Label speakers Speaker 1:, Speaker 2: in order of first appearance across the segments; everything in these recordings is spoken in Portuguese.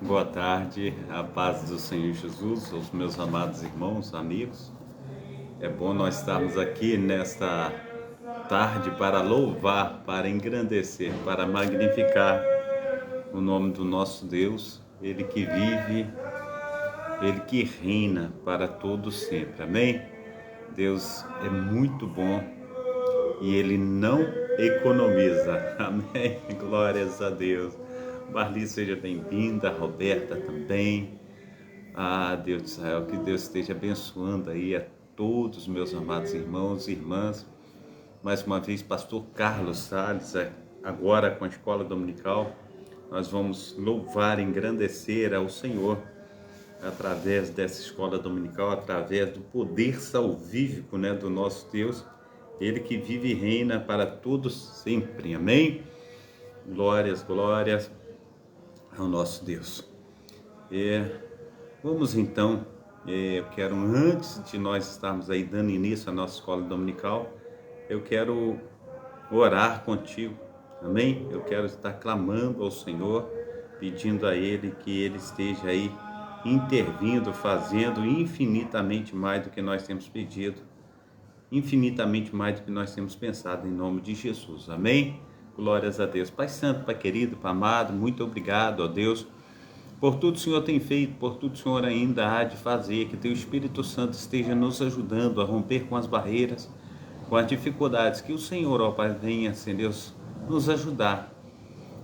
Speaker 1: Boa tarde, a paz do Senhor Jesus, aos meus amados irmãos, amigos. É bom nós estarmos aqui nesta tarde para louvar, para engrandecer, para magnificar o nome do nosso Deus, Ele que vive, Ele que reina para todos sempre. Amém? Deus é muito bom e Ele não economiza. Amém? Glórias a Deus. Marli, seja bem-vinda, Roberta também. Deus de Israel, que Deus esteja abençoando aí a todos os meus amados irmãos e irmãs. Mais uma vez, pastor Carlos Salles, agora com a escola dominical, nós vamos louvar e engrandecer ao Senhor através dessa escola dominical, através do poder salvífico, do nosso Deus, Ele que vive e reina para todos sempre. Amém? Glórias, glórias ao nosso Deus. Vamos então, eu quero, antes de nós estarmos aí dando início à nossa escola dominical, eu quero orar contigo, amém? Eu quero estar clamando ao Senhor, pedindo a Ele que Ele esteja aí intervindo, fazendo infinitamente mais do que nós temos pedido, infinitamente mais do que nós temos pensado, em nome de Jesus, amém? Glórias a Deus. Pai Santo, Pai querido, Pai amado, muito obrigado, ó Deus, por tudo o Senhor tem feito, por tudo o Senhor ainda há de fazer, que Teu Espírito Santo esteja nos ajudando a romper com as barreiras, com as dificuldades, que o Senhor, ó Pai, venha, Senhor Deus, nos ajudar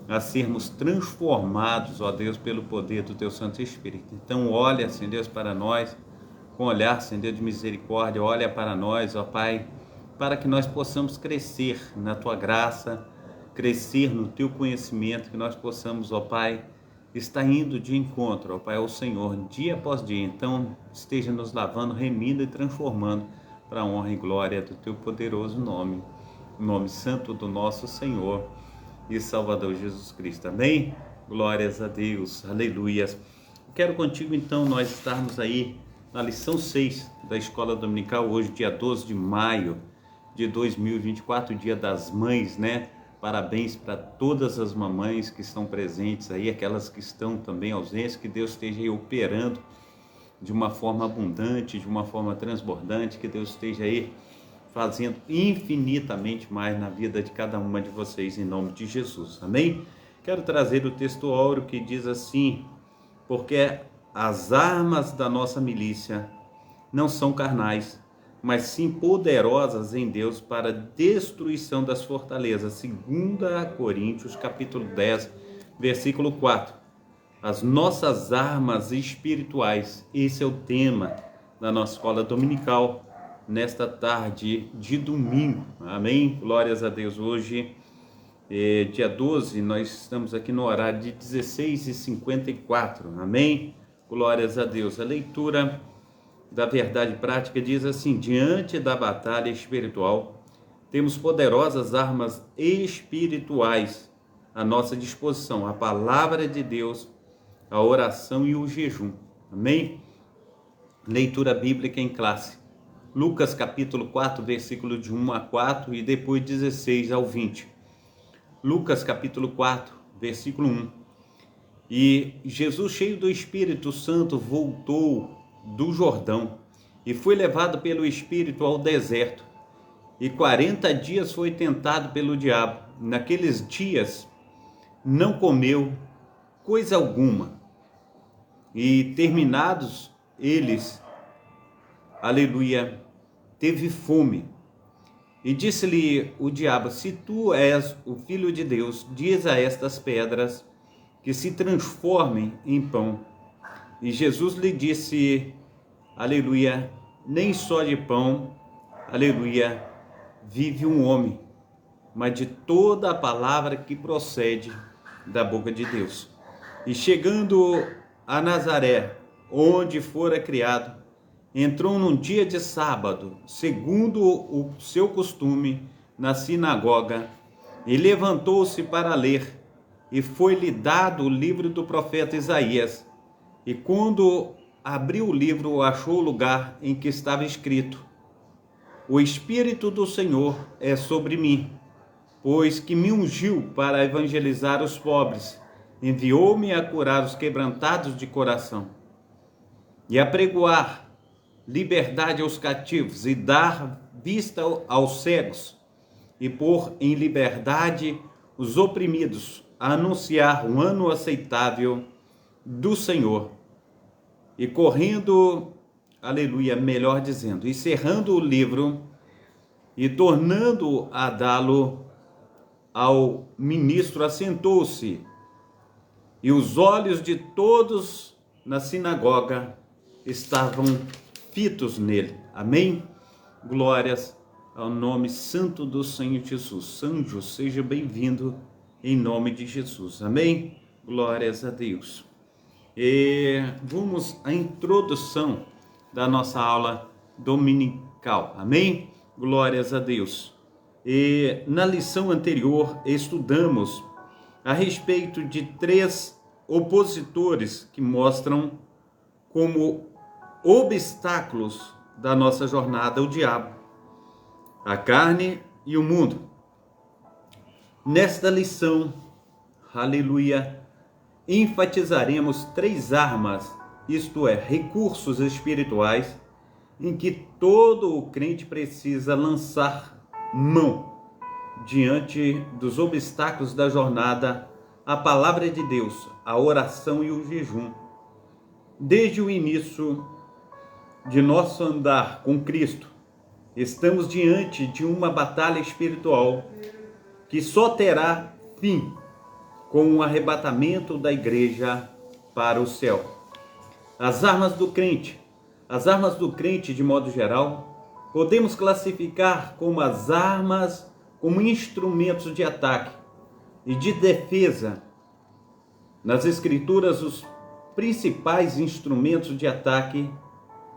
Speaker 1: a sermos transformados, ó Deus, pelo poder do Teu Santo Espírito. Então olha, Senhor Deus, para nós, com olhar, Senhor Deus, de misericórdia, olha para nós, ó Pai, para que nós possamos crescer na Tua graça, crescer no Teu conhecimento, que nós possamos, ó Pai, está indo de encontro, ó Pai, ao Senhor, dia após dia. Então, esteja nos lavando, remindo e transformando para a honra e glória do Teu poderoso nome, o nome santo do nosso Senhor e Salvador Jesus Cristo. Amém? Glórias a Deus, aleluias. Quero contigo, então, nós estarmos aí na lição 6 da Escola Dominical, hoje, dia 12 de maio de 2024, dia das mães, Parabéns para todas as mamães que estão presentes aí, aquelas que estão também ausentes, que Deus esteja aí operando de uma forma abundante, de uma forma transbordante, que Deus esteja aí fazendo infinitamente mais na vida de cada uma de vocês, em nome de Jesus, amém? Quero trazer o texto áureo que diz assim: porque as armas da nossa milícia não são carnais, mas sim poderosas em Deus para a destruição das fortalezas. 2 Coríntios, capítulo 10, versículo 4. As nossas armas espirituais, esse é o tema da nossa escola dominical, nesta tarde de domingo, amém? Glórias a Deus. Hoje, dia 12, nós estamos aqui no horário de 16h54, amém? Glórias a Deus. A leitura da verdade prática diz assim: diante da batalha espiritual, temos poderosas armas espirituais à nossa disposição, a palavra de Deus, a oração e o jejum, amém? Leitura bíblica em classe, Lucas capítulo 4, versículo de 1 a 4 e depois 16 ao 20. Lucas capítulo 4, versículo 1. E Jesus, cheio do Espírito Santo, voltou do Jordão e foi levado pelo Espírito ao deserto, e 40 dias foi tentado pelo diabo. Naqueles dias não comeu coisa alguma, e terminados eles, aleluia, teve fome. E disse-lhe o diabo: se tu és o Filho de Deus, diz a estas pedras que se transformem em pão. E Jesus lhe disse, aleluia, nem só de pão, aleluia, vive um homem, mas de toda a palavra que procede da boca de Deus. E chegando a Nazaré, onde fora criado, entrou num dia de sábado, segundo o seu costume, na sinagoga, e levantou-se para ler, e foi-lhe dado o livro do profeta Isaías. E quando abriu o livro, achou o lugar em que estava escrito: o Espírito do Senhor é sobre mim, pois que me ungiu para evangelizar os pobres, enviou-me a curar os quebrantados de coração e a pregoar liberdade aos cativos e dar vista aos cegos e pôr em liberdade os oprimidos, a anunciar um ano aceitável do Senhor. E correndo, aleluia, melhor dizendo, encerrando o livro e tornando a dá-lo ao ministro, assentou-se, e os olhos de todos na sinagoga estavam fitos nele. Amém? Glórias ao nome santo do Senhor Jesus. Anjo, seja bem-vindo em nome de Jesus. Amém? Glórias a Deus. E vamos à introdução da nossa aula dominical. Amém? Glórias a Deus. E na lição anterior estudamos a respeito de 3 opositores que mostram como obstáculos da nossa jornada o diabo, a carne e o mundo. Nesta lição, aleluia, enfatizaremos 3 armas, isto é, recursos espirituais, em que todo o crente precisa lançar mão diante dos obstáculos da jornada, a palavra de Deus, a oração e o jejum. Desde o início de nosso andar com Cristo, estamos diante de uma batalha espiritual que só terá fim com o arrebatamento da igreja para o céu. As armas do crente de modo geral, podemos classificar como as armas, como instrumentos de ataque e de defesa. Nas Escrituras, os principais instrumentos de ataque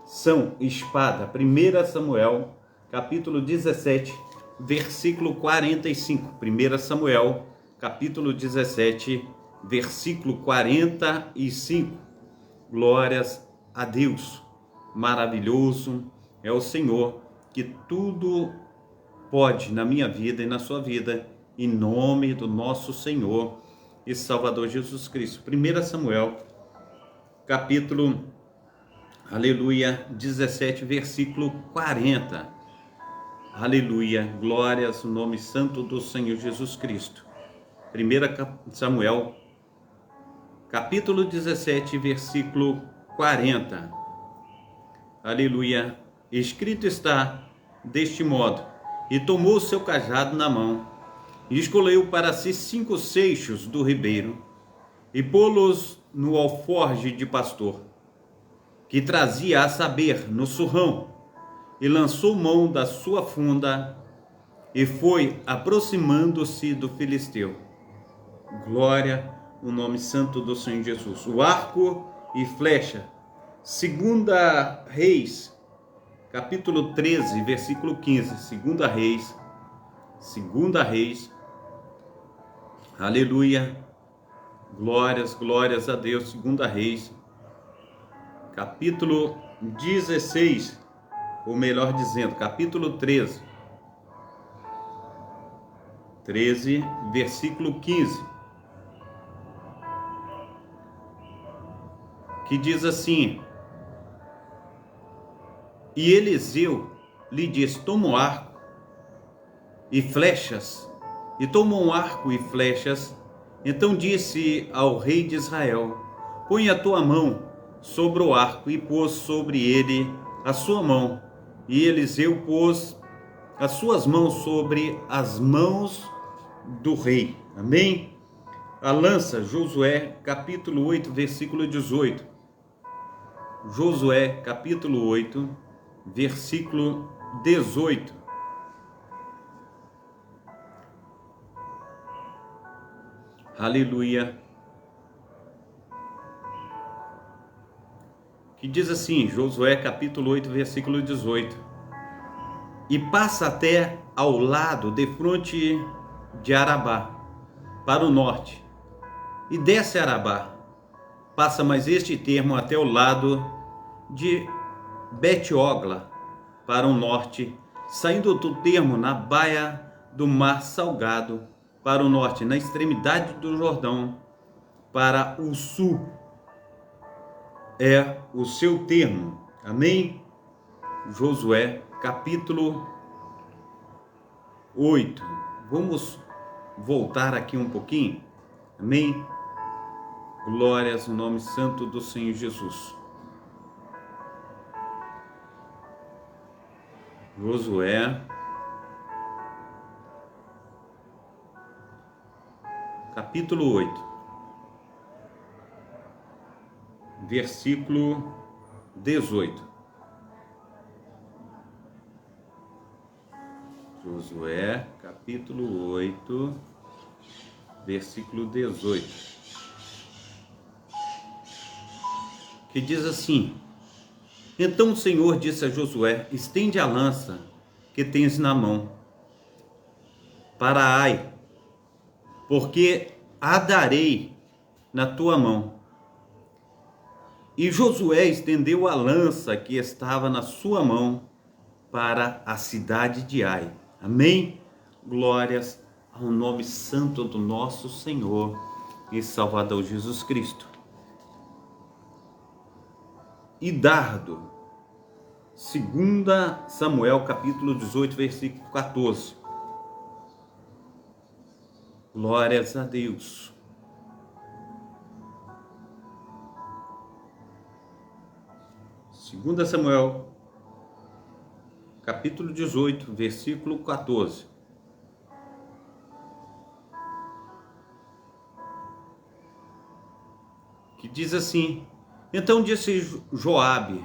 Speaker 1: são espada. 1 Samuel, capítulo 17, versículo 45. 1 Samuel, capítulo 17, versículo 45. Glórias a Deus. Maravilhoso é o Senhor, que tudo pode na minha vida e na sua vida, em nome do nosso Senhor e Salvador Jesus Cristo. 1 Samuel, capítulo, aleluia, 17, versículo 40. Aleluia, glórias ao nome santo do Senhor Jesus Cristo. 1 Samuel, capítulo 17, versículo 40. Aleluia, escrito está deste modo: e tomou o seu cajado na mão, e escolheu para si 5 seixos do ribeiro, e pô-los no alforje de pastor, que trazia a saber, no surrão, e lançou mão da sua funda, e foi aproximando-se do filisteu. Glória ao nome santo do Senhor Jesus. O arco e flecha. 2 Reis, capítulo 13, versículo 15. 2 Reis, aleluia, glórias a Deus. 2 Reis, capítulo 16, ou melhor dizendo, capítulo 13, versículo 15, que diz assim: e Eliseu lhe disse: toma um arco e flechas. E tomou um arco e flechas. Então disse ao rei de Israel: põe a tua mão sobre o arco, e pôs sobre ele a sua mão. E Eliseu pôs as suas mãos sobre as mãos do rei. Amém? A lança, Josué, capítulo 8, versículo 18. Josué, capítulo 8, versículo 18. Aleluia. Que diz assim, Josué capítulo 8, versículo 18. E passa até ao lado, defronte de Arabá, para o norte, e desce Arabá, passa mais este termo até o lado de Bet-Ogla, para o norte, saindo do termo na baia do Mar Salgado, para o norte, na extremidade do Jordão, para o sul. É o seu termo. Amém? Josué, capítulo 8. Vamos voltar aqui um pouquinho. Amém? Glórias no nome santo do Senhor Jesus. Josué, capítulo 8, versículo 18. Josué, capítulo 8, versículo 18. Que diz assim: Então o Senhor disse a Josué: estende a lança que tens na mão para Ai, porque a darei na tua mão. E Josué estendeu a lança que estava na sua mão para a cidade de Ai. Amém? Glórias ao nome santo do nosso Senhor e Salvador Jesus Cristo. E dardo, 2 Samuel capítulo 18, versículo 14. Glórias a Deus. Segunda Samuel, capítulo 18, versículo 14. Que diz assim: Então disse Joabe: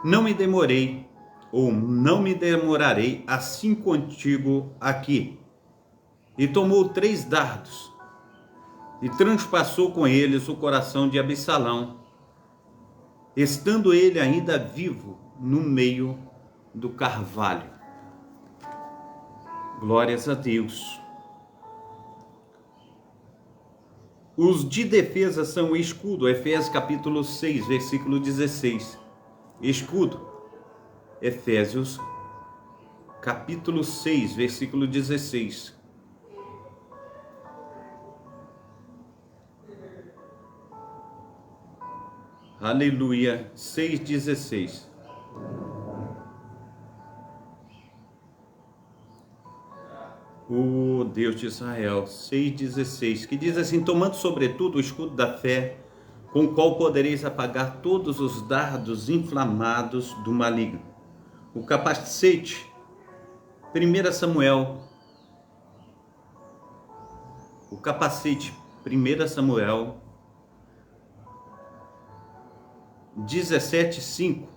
Speaker 1: não me demorei, ou não me demorarei assim contigo aqui. E tomou 3 dardos, e transpassou com eles o coração de Absalão, estando ele ainda vivo no meio do carvalho. Glórias a Deus. Os de defesa são o escudo, Efésios capítulo 6, versículo 16. Escudo, Efésios capítulo 6, versículo 16. Aleluia, 6,16. O Deus de Israel, 6,16, que diz assim: tomando sobretudo o escudo da fé, com o qual podereis apagar todos os dardos inflamados do maligno. O capacete, 1 Samuel, o capacete, 1 Samuel 17:5.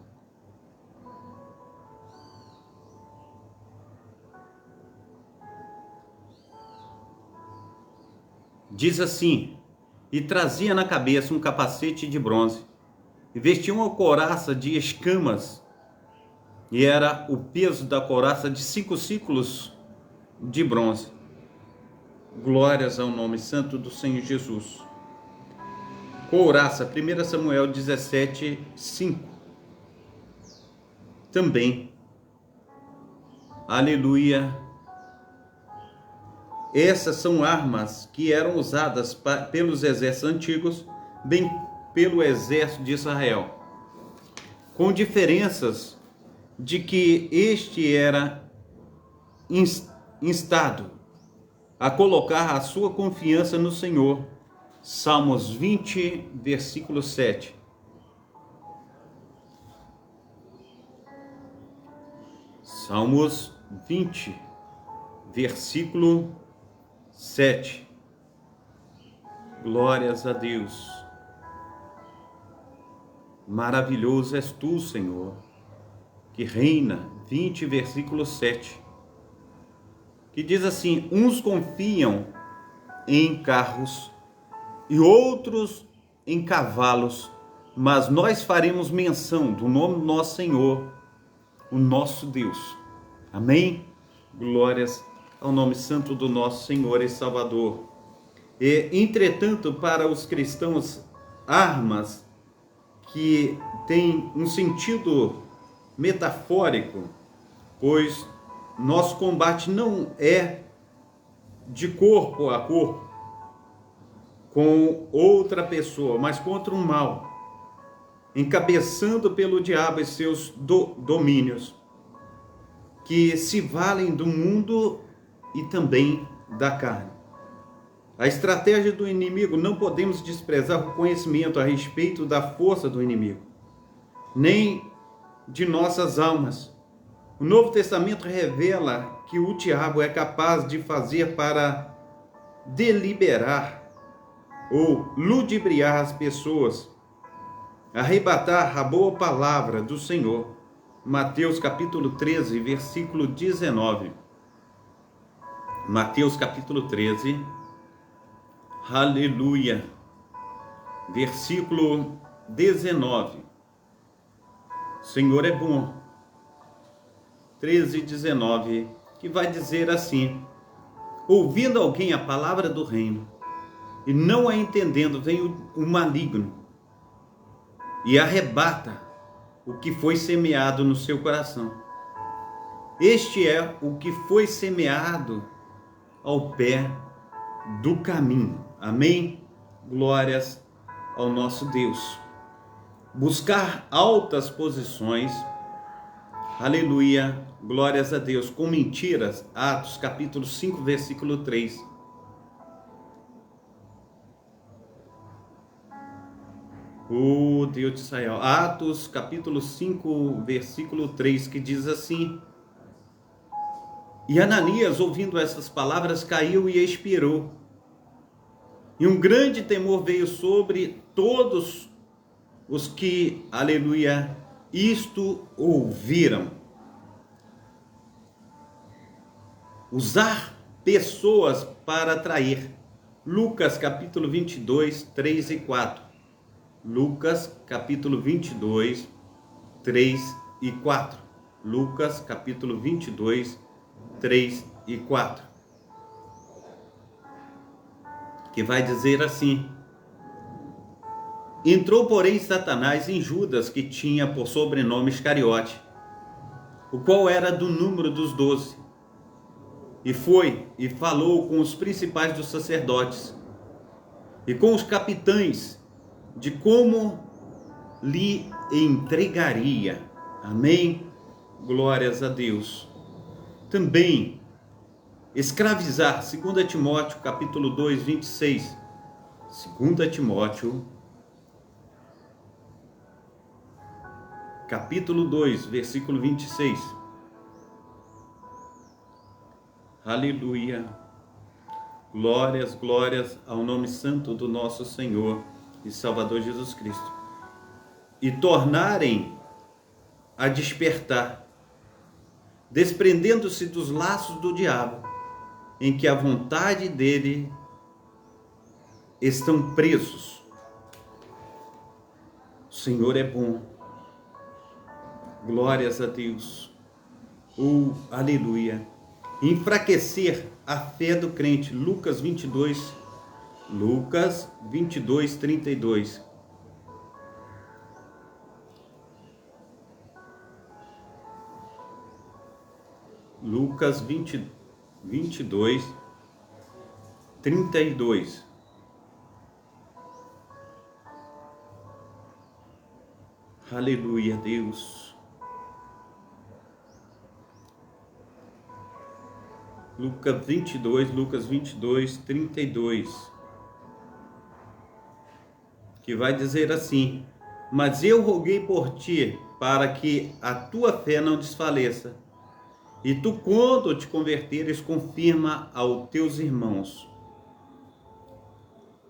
Speaker 1: Diz assim: e trazia na cabeça um capacete de bronze, e vestia uma couraça de escamas, e era o peso da couraça de 5 ciclos de bronze. Glórias ao nome santo do Senhor Jesus. Couraça, 1 Samuel 17:5. Também, aleluia, essas são armas que eram usadas pelos exércitos antigos, bem pelo exército de Israel, com diferenças de que este era instado a colocar a sua confiança no Senhor. Salmos 20, versículo 7. Salmos 20, versículo 7. Glórias a Deus. Maravilhoso és tu, Senhor, que reina. 20, versículo 7. Que diz assim: uns confiam em carros e outros em cavalos, mas nós faremos menção do nome do nosso Senhor, o nosso Deus. Amém? Glórias ao nome santo do nosso Senhor e Salvador. E, entretanto, para os cristãos, armas que têm um sentido metafórico, pois nosso combate não é de corpo a corpo, com outra pessoa, mas contra um mal, encabeçando pelo diabo e seus domínios, que se valem do mundo e também da carne. A estratégia do inimigo, não podemos desprezar o conhecimento a respeito da força do inimigo, nem de nossas almas. O Novo Testamento revela que o diabo é capaz de fazer para deliberar ou ludibriar as pessoas, arrebatar a boa palavra do Senhor. Mateus capítulo 13, versículo 19. Mateus capítulo 13, aleluia, versículo 19. O Senhor é bom. 13, 19, que vai dizer assim: ouvindo alguém a palavra do reino, e não a entendendo, vem o maligno, e arrebata o que foi semeado no seu coração. Este é o que foi semeado ao pé do caminho. Amém? Glórias ao nosso Deus. Buscar altas posições, aleluia, glórias a Deus, com mentiras. Atos capítulo 5, versículo 3. Oh, Deus de Israel. Atos capítulo 5, versículo 3, que diz assim: e Ananias, ouvindo essas palavras, caiu e expirou. E um grande temor veio sobre todos os que, aleluia, isto ouviram. Usar pessoas para atrair. Lucas capítulo 22, 3 e 4. Lucas capítulo 22, 3 e 4. Lucas capítulo 22, 3 e 4. Que vai dizer assim: entrou, porém, Satanás em Judas, que tinha por sobrenome Iscariote, o qual era do número dos 12. E foi e falou com os principais dos sacerdotes e com os capitães de como lhe entregaria. Amém? Glórias a Deus. Também escravizar, 2 Timóteo capítulo 2, 26. 2 Timóteo capítulo 2, versículo 26. Aleluia. Glórias, glórias ao nome santo do nosso Senhor e Salvador Jesus Cristo. E tornarem a despertar, desprendendo-se dos laços do diabo, em que a vontade dele estão presos. O Senhor é bom. Glórias a Deus. Aleluia. Enfraquecer a fé do crente. Lucas 22, 32. Lucas 22, 32. Aleluia, Deus. Lucas 22, 32. Que vai dizer assim: mas eu roguei por ti, para que a tua fé não desfaleça. E tu, quando te converteres, confirma aos teus irmãos.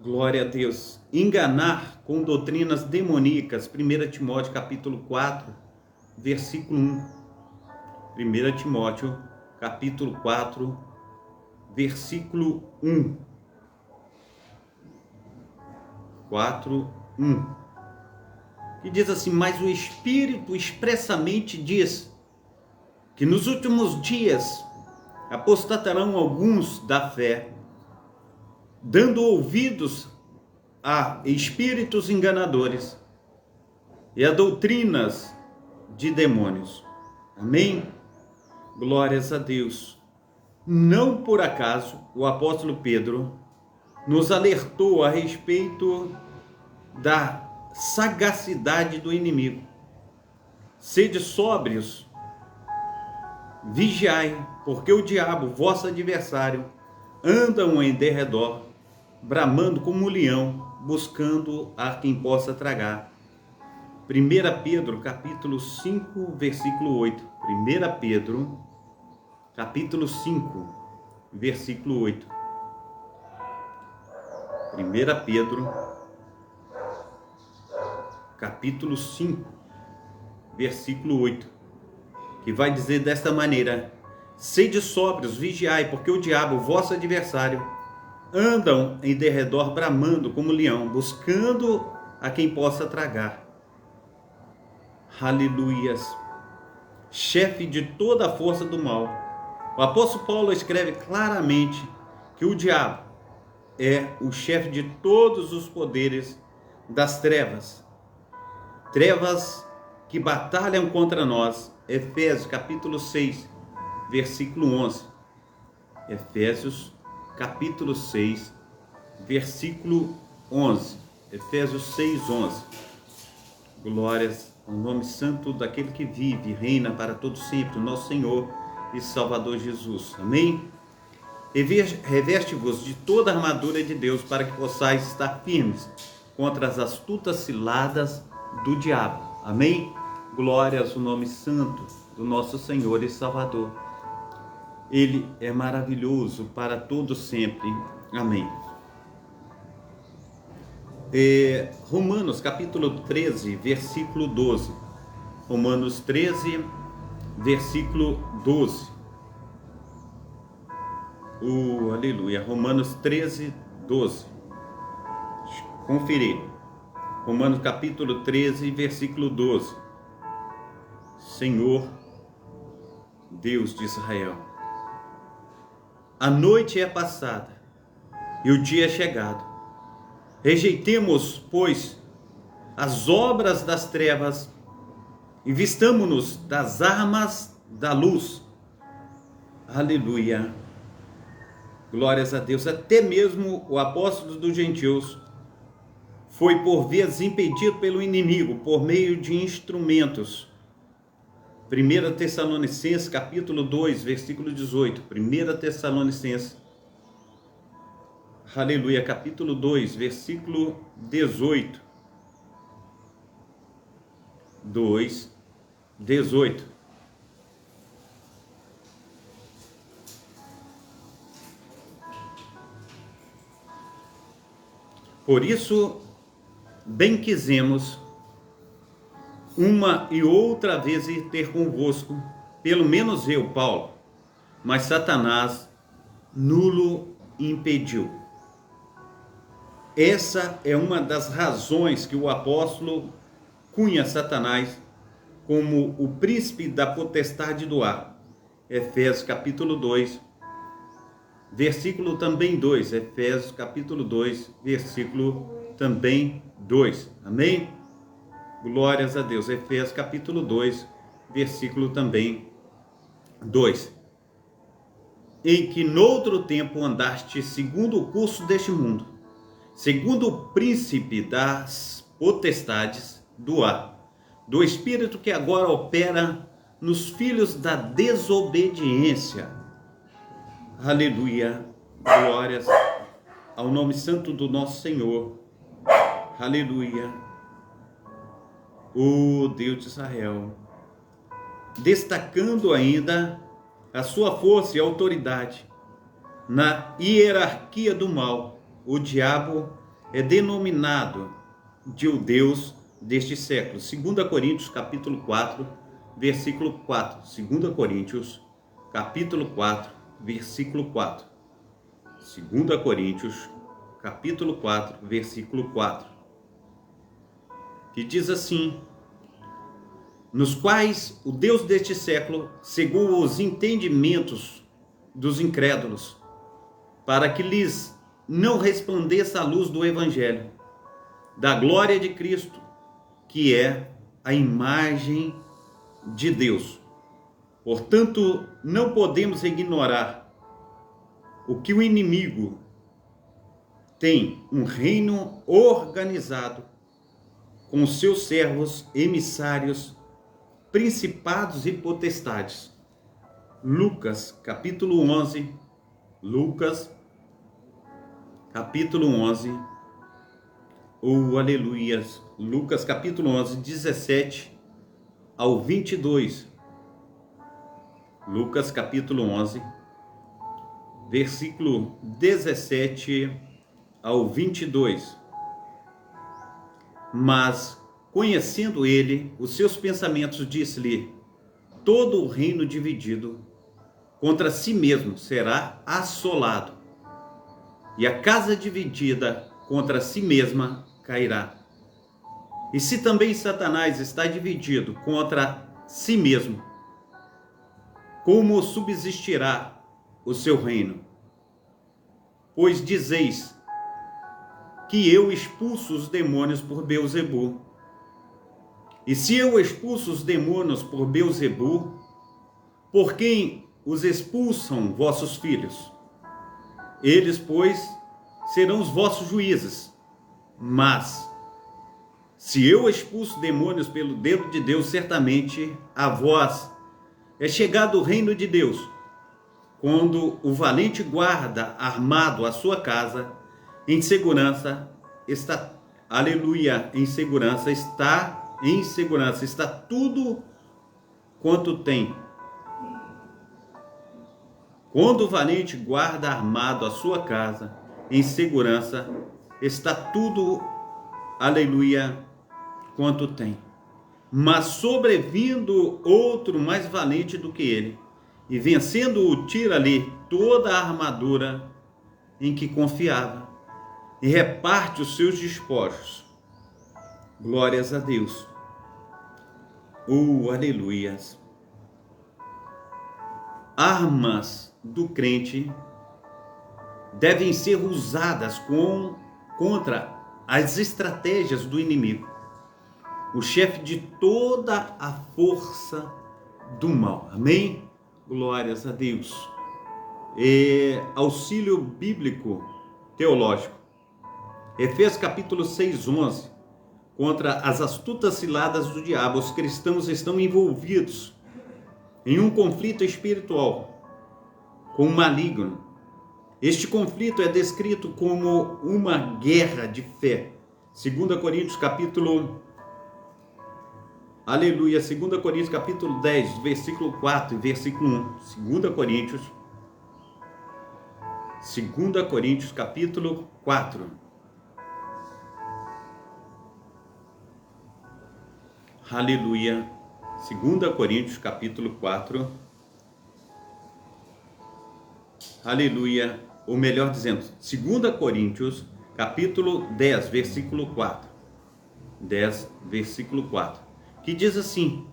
Speaker 1: Glória a Deus. Enganar com doutrinas demoníacas. 1 Timóteo capítulo 4, versículo 1. 1 Timóteo capítulo 4, versículo 1. 4, 1. Que diz assim: mas o Espírito expressamente diz que nos últimos dias apostatarão alguns da fé, dando ouvidos a espíritos enganadores e a doutrinas de demônios. Amém? Glórias a Deus. Não por acaso o apóstolo Pedro nos alertou a respeito da sagacidade do inimigo. Sede sóbrios, vigiai, porque o diabo, vosso adversário, anda em derredor, bramando como um leão, buscando a quem possa tragar. 1 Pedro, capítulo 5, versículo 8. 1 Pedro, capítulo 5, versículo 8. 1 Pedro, capítulo 5, versículo 8, que vai dizer desta maneira: sede sóbrios, vigiai, porque o diabo, vosso adversário, andam em derredor bramando como leão, buscando a quem possa tragar. Aleluias. Chefe de toda a força do mal. O apóstolo Paulo escreve claramente que o diabo é o chefe de todos os poderes das trevas. Trevas que batalham contra nós. Efésios capítulo 6, versículo 11. Efésios capítulo 6, versículo 11. Efésios 6, 11. Glórias ao nome santo daquele que vive e reina para todo sempre, nosso Senhor e Salvador Jesus. Amém? Reveste-vos de toda a armadura de Deus, para que possais estar firmes contra as astutas ciladas do diabo. Amém? Glórias ao nome santo do nosso Senhor e Salvador. Ele é maravilhoso para todo sempre. Amém. Romanos capítulo 13, versículo 12. Romanos 13, versículo 12. Aleluia. Romanos 13, 12. Conferir. Romanos capítulo 13, versículo 12. Senhor, Deus de Israel, a noite é passada e o dia é chegado. Rejeitemos, pois, as obras das trevas e vistamo-nos das armas da luz. Aleluia. Glórias a Deus. Até mesmo o apóstolo dos gentios foi por vezes impedido pelo inimigo por meio de instrumentos. 1 Tessalonicenses capítulo 2, versículo 18. 1 Tessalonicenses, aleluia, capítulo 2, versículo 18. 2, 18. Por isso, bem quisemos uma e outra vez ir ter convosco, pelo menos eu, Paulo, mas Satanás nulo impediu. Essa é uma das razões que o apóstolo cunha Satanás como o príncipe da potestade do ar. Efésios capítulo 2, versículo também 2. Efésios capítulo 2, versículo também 2. Amém? Glórias a Deus. Efésios capítulo 2, versículo também 2. Em que noutro tempo andaste segundo o curso deste mundo, segundo o príncipe das potestades do ar, do espírito que agora opera nos filhos da desobediência. Aleluia. Glórias ao nome santo do nosso Senhor. Aleluia. O Deus de Israel, destacando ainda a sua força e autoridade na hierarquia do mal. O diabo é denominado de o Deus deste século. 2 Coríntios capítulo 4, versículo 4. 2 Coríntios capítulo 4, versículo 4. 2 Coríntios capítulo 4, versículo 4. Que diz assim: nos quais o Deus deste século cegou os entendimentos dos incrédulos, para que lhes não resplandeça a luz do Evangelho, da glória de Cristo, que é a imagem de Deus. Portanto, não podemos ignorar o que o inimigo tem um reino organizado, com seus servos, emissários, principados e potestades. Lucas, capítulo 11. Lucas, capítulo 11. Aleluias. Lucas, capítulo 11, 17 ao 22. Lucas, capítulo 11, versículo 17 ao 22. Mas, conhecendo ele os seus pensamentos, disse-lhe: todo o reino dividido contra si mesmo será assolado, e a casa dividida contra si mesma cairá. E se também Satanás está dividido contra si mesmo, como subsistirá o seu reino? Pois dizeis que eu expulso os demônios por Beelzebu. E se eu expulso os demônios por Beelzebu, por quem os expulsam vossos filhos? Eles, pois, serão os vossos juízes. Mas, se eu expulso demônios pelo dedo de Deus, certamente a vós é chegado o reino de Deus. Quando o valente guarda armado a sua casa, em segurança está, aleluia, em segurança está tudo quanto tem. Quando o valente guarda armado a sua casa, em segurança está tudo, aleluia, quanto tem. Mas sobrevindo outro mais valente do que ele, e vencendo-o, tira-lhe toda a armadura em que confiava, e reparte os seus despojos. Glórias a Deus. Aleluias. Armas do crente devem ser usadas contra as estratégias do inimigo, o chefe de toda a força do mal. Amém? Glórias a Deus. Auxílio bíblico teológico. Efésios capítulo 6, 11. Contra as astutas ciladas do diabo, os cristãos estão envolvidos em um conflito espiritual com o maligno. Este conflito é descrito como uma guerra de fé. 2 Coríntios capítulo, aleluia, 2 Coríntios capítulo 10, versículo 4 e versículo 1. 2 Coríntios capítulo 4. Aleluia. 2 Coríntios capítulo 4. Aleluia. Ou melhor dizendo, 2 Coríntios capítulo 10, versículo 4. 10, versículo 4. Que diz assim: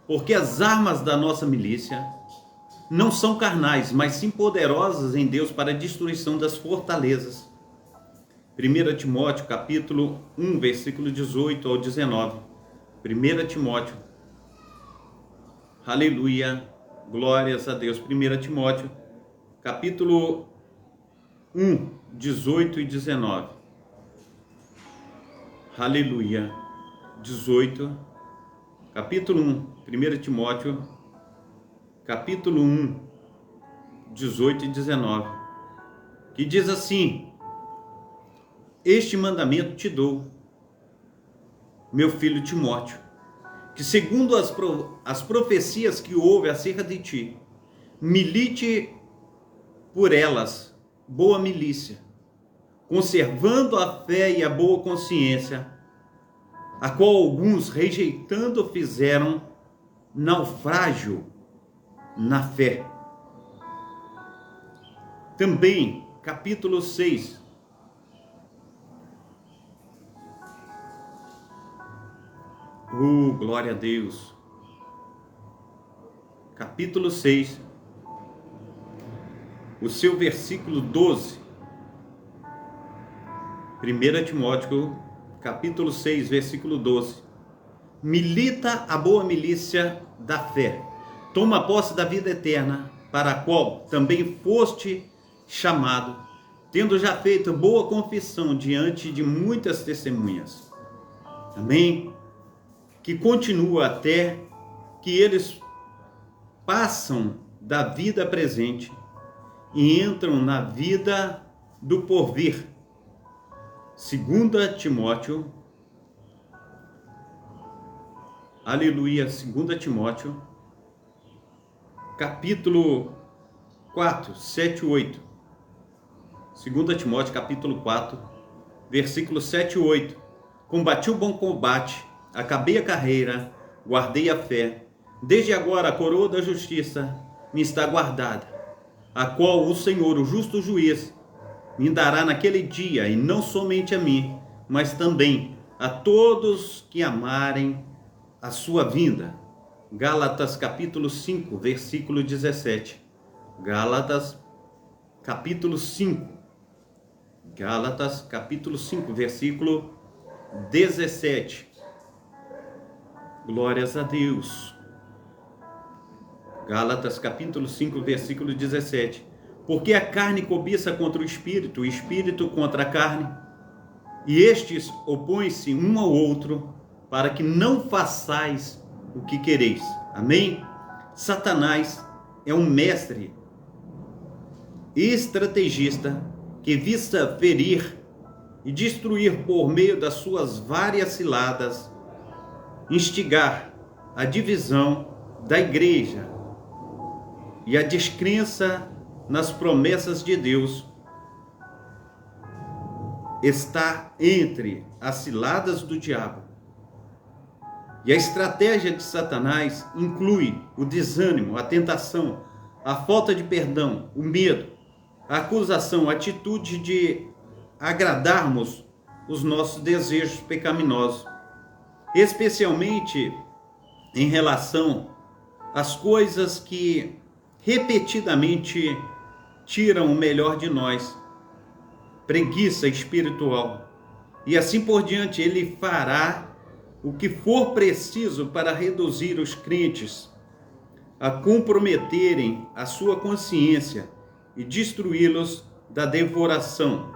Speaker 1: porque as armas da nossa milícia não são carnais, mas sim poderosas em Deus para a destruição das fortalezas. 1 Timóteo capítulo 1, versículo 18 ao 19. 1 Timóteo, aleluia, glórias a Deus. 1 Timóteo, capítulo 1, 18 e 19. Aleluia, 18, capítulo 1, 1 Timóteo, capítulo 1, 18 e 19, que diz assim: este mandamento te dou, meu filho Timóteo, que segundo as profecias que houve acerca de ti, milite por elas boa milícia, conservando a fé e a boa consciência, a qual alguns, rejeitando, fizeram naufrágio na fé. Também, capítulo 6, glória a Deus. Capítulo 6, o seu versículo 12. 1 Timóteo, capítulo 6, versículo 12. Milita a boa milícia da fé. Toma posse da vida eterna, para a qual também foste chamado, tendo já feito boa confissão diante de muitas testemunhas. Amém? Que continua até que eles passam da vida presente e entram na vida do porvir. 2 Timóteo, aleluia, 2 Timóteo, capítulo 4, 7 e 8. 2 Timóteo, capítulo 4, versículos 7 e 8. Combati o bom combate, acabei a carreira, guardei a fé. Desde agora a coroa da justiça me está guardada, a qual o Senhor, o justo juiz, me dará naquele dia, e não somente a mim, mas também a todos que amarem a sua vinda. Gálatas capítulo 5, versículo 17. Gálatas capítulo 5. Gálatas capítulo 5, versículo 17. Glórias a Deus. Gálatas capítulo 5, versículo 17. Porque a carne cobiça contra o espírito contra a carne, e estes opõem-se um ao outro, para que não façais o que quereis. Amém? Satanás é um mestre estrategista que visa ferir e destruir por meio das suas várias ciladas, instigar a divisão da igreja e a descrença nas promessas de Deus. Está entre as ciladas do diabo. E a estratégia de Satanás inclui o desânimo, a tentação, a falta de perdão, o medo, a acusação, a atitude de agradarmos os nossos desejos pecaminosos, especialmente em relação às coisas que repetidamente tiram o melhor de nós, preguiça espiritual, e assim por diante. Ele fará o que for preciso para reduzir os crentes a comprometerem a sua consciência e destruí-los da devoração,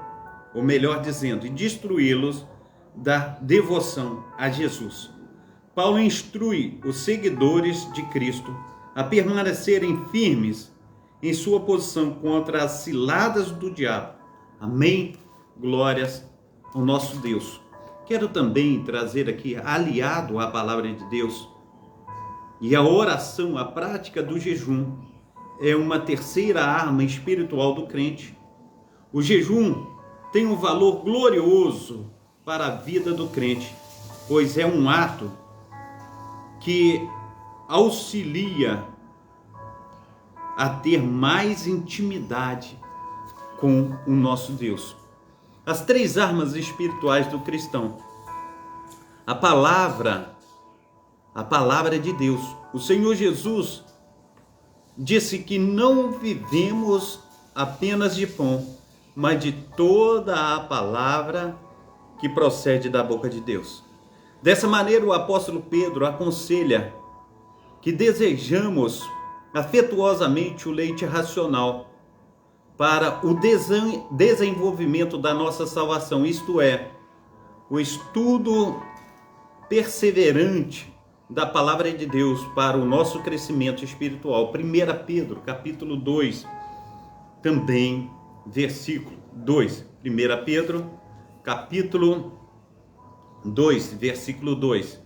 Speaker 1: ou melhor dizendo, e destruí-los da devoção a Jesus. Paulo instrui os seguidores de Cristo a permanecerem firmes em sua posição contra as ciladas do diabo. Amém? Glórias ao nosso Deus. Quero também trazer aqui, aliado à palavra de Deus, e a oração, a prática do jejum, é uma terceira arma espiritual do crente. O jejum tem um valor glorioso para a vida do crente, pois é um ato que auxilia a ter mais intimidade com o nosso Deus. As três armas espirituais do cristão. A palavra de Deus. O Senhor Jesus disse que não vivemos apenas de pão, mas de toda a palavra que procede da boca de Deus. Dessa maneira, o apóstolo Pedro aconselha que desejamos afetuosamente o leite racional para o desenvolvimento da nossa salvação, isto é, o estudo perseverante da palavra de Deus para o nosso crescimento espiritual. 1 Pedro, capítulo 2, também versículo 2. 1 Pedro, capítulo 2, versículo 2.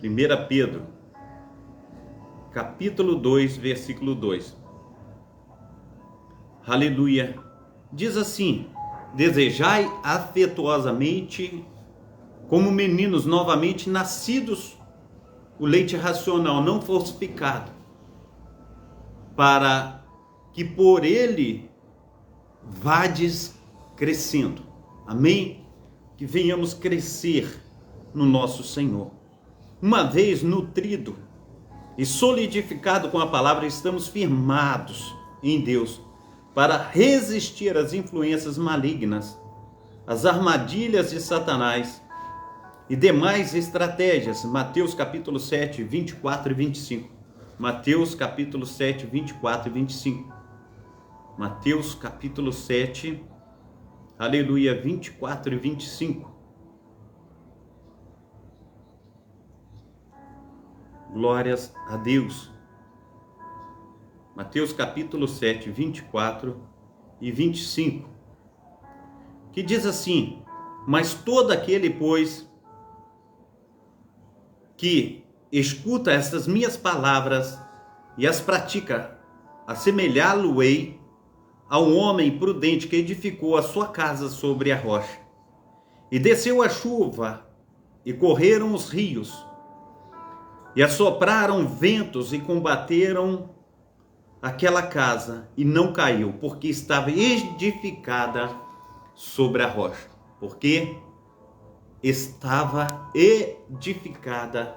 Speaker 1: 1 Pedro, capítulo 2, versículo 2. Aleluia. Diz assim: desejai afetuosamente, como meninos novamente nascidos, o leite racional não falsificado, para que por ele vades crescendo. Amém? Que venhamos crescer no nosso Senhor. Uma vez nutrido e solidificado com a palavra, estamos firmados em Deus para resistir às influências malignas, às armadilhas de Satanás e demais estratégias. Mateus capítulo 7, 24 e 25. Mateus capítulo 7, 24 e 25. Mateus capítulo 7, aleluia, 24 e 25. Glórias a Deus. Mateus capítulo 7, 24 e 25. Que diz assim: mas todo aquele, pois, que escuta estas minhas palavras e as pratica, assemelhá-lo-ei a um homem prudente que edificou a sua casa sobre a rocha. E desceu a chuva, e correram os rios, e assopraram ventos, e combateram aquela casa, e não caiu, porque estava edificada sobre a rocha. Porque estava edificada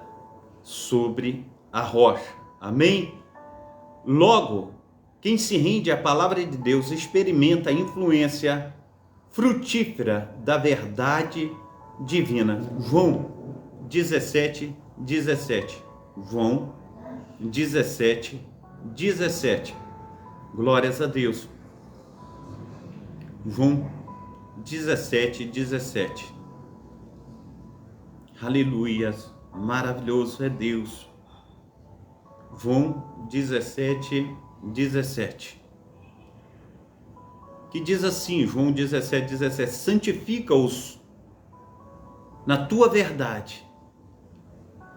Speaker 1: sobre a rocha. Amém? Logo, quem se rende à palavra de Deus experimenta a influência frutífera da verdade divina. João 17, 17. João 17, 17. Glórias a Deus. João 17, 17. Aleluias, maravilhoso é Deus. João 17, 17. Que diz assim, João 17, 17: santifica-os na tua verdade.